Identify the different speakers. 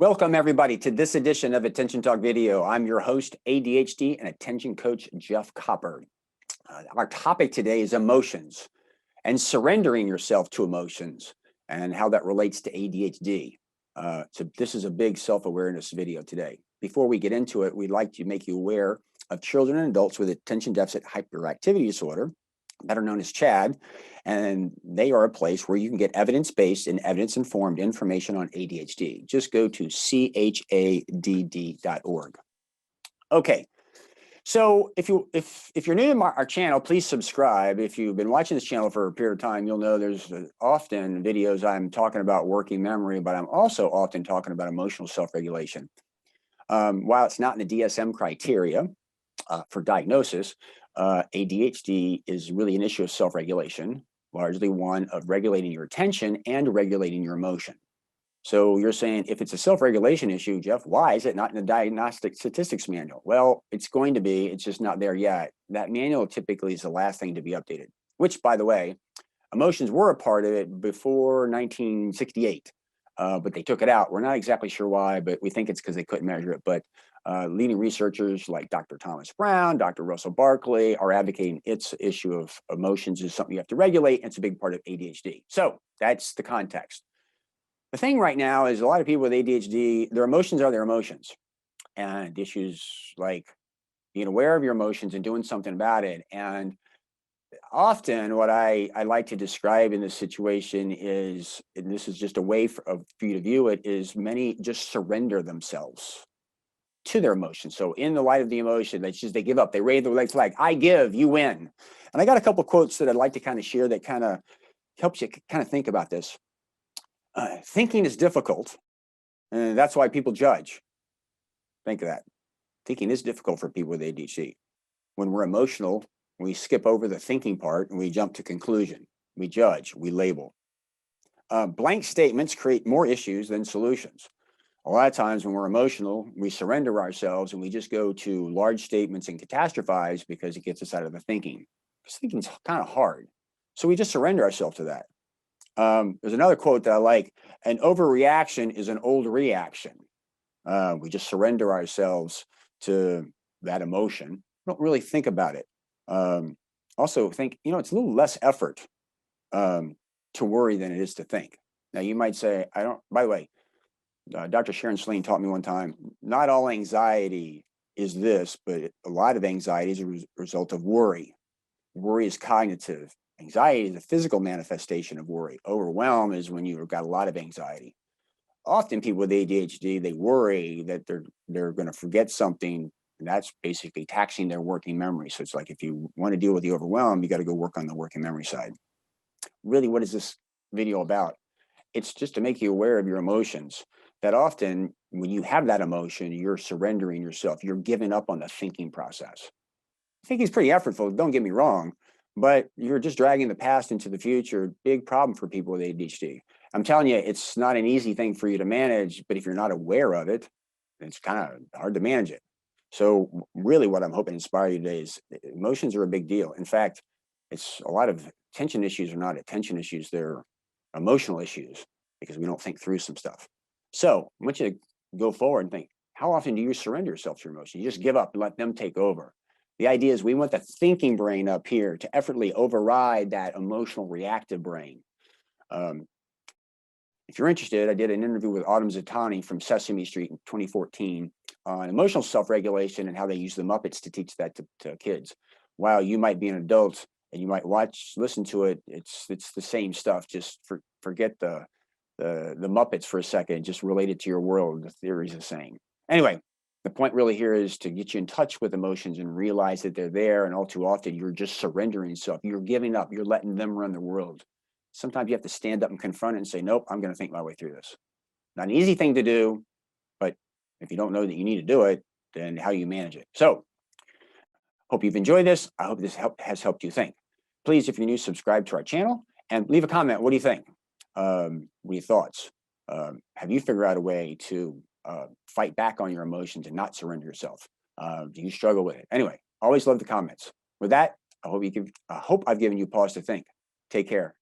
Speaker 1: Welcome everybody to this edition of Attention Talk Video. I'm your host, ADHD and attention coach, Jeff Copper. Our topic today is emotions and surrendering yourself to emotions and how that relates to ADHD. So this is a big self-awareness video today. Before we get into it, we'd like to make you aware of children and adults with attention deficit hyperactivity disorder, better known as CHAD, and they are a place where you can get evidence-based and evidence-informed information on ADHD. Just go to chadd.org. Okay, so if you're new to our channel, please subscribe. If you've been watching this channel for a period of time, you'll know there's often videos I'm talking about working memory, but I'm also often talking about emotional self-regulation. While it's not in the DSM criteria for diagnosis, ADHD is really an issue of self-regulation, largely one of regulating your attention and regulating your emotion. So you're saying, if it's a self-regulation issue, Jeff, why is it not in the diagnostic statistics manual? Well, it's going to be, it's just not there yet. That manual typically is the last thing to be updated, which, by the way, emotions were a part of it before 1968, but they took it out. We're not exactly sure why, but we think it's because they couldn't measure it. But leading researchers like Dr. Thomas Brown, Dr. Russell Barkley are advocating its issue of emotions is something you have to regulate. And it's a big part of ADHD. So that's the context. The thing right now is a lot of people with ADHD, their emotions are their emotions. And issues like being aware of your emotions and doing something about it. And often what I like to describe in this situation is, and this is just a way for you to view it, is many just surrender themselves to their emotions. So in the light of the emotion, they give up, they raise the red flag, I give, you win. And I got a couple of quotes that I'd like to kind of share that kind of helps you kind of think about this. Thinking is difficult, and that's why people judge. Think of that. Thinking is difficult for people with ADHD. When we're emotional, we skip over the thinking part and we jump to conclusion. We judge, we label. Blank statements create more issues than solutions. A lot of times when we're emotional, we surrender ourselves and we just go to large statements and catastrophize because it gets us out of the thinking. Because thinking's kind of hard. So we just surrender ourselves to that. There's another quote that I like: an overreaction is an old reaction. We just surrender ourselves to that emotion. Don't really think about it. Also think, it's a little less effort to worry than it is to think. Now you might say, by the way, Dr. Sharon Saline taught me one time, not all anxiety is this, but a lot of anxiety is a result of worry. Worry is cognitive. Anxiety is a physical manifestation of worry. Overwhelm is when you've got a lot of anxiety. Often people with ADHD, they worry that they're going to forget something, and that's basically taxing their working memory. So it's like, if you want to deal with the overwhelm, you got to go work on the working memory side. Really, what is this video about? It's just to make you aware of your emotions, that often when you have that emotion, you're surrendering yourself. You're giving up on the thinking process. Thinking is pretty effortful, don't get me wrong, but you're just dragging the past into the future. Big problem for people with ADHD. I'm telling you, it's not an easy thing for you to manage, but if you're not aware of it, it's kind of hard to manage it. So really what I'm hoping to inspire you today is emotions are a big deal. In fact, it's a lot of attention issues are not attention issues, they're emotional issues because we don't think through some stuff. So I want you to go forward and think, how often do you surrender yourself to your emotions? You just give up and let them take over. The idea is we want the thinking brain up here to effortlessly override that emotional reactive brain. If you're interested, I did an interview with Autumn Zatani from Sesame Street in 2014 on emotional self-regulation and how they use the Muppets to teach that to kids. While you might be an adult and you might listen to it, it's the same stuff. Just forget the Muppets for a second, just relate it to your world. The theory's the same. Anyway, the point really here is to get you in touch with emotions and realize that they're there. And all too often, you're just surrendering yourself. You're giving up. You're letting them run the world. Sometimes you have to stand up and confront it and say, nope, I'm going to think my way through this. Not an easy thing to do, but if you don't know that you need to do it, then how you manage it. So hope you've enjoyed this. I hope this has helped you think. Please, if you're new, subscribe to our channel and leave a comment. What do you think? What are your thoughts? Have you figured out a way to fight back on your emotions and not surrender yourself? Do you struggle with it? Anyway, always love the comments. With that, I hope I've given you pause to think. Take care.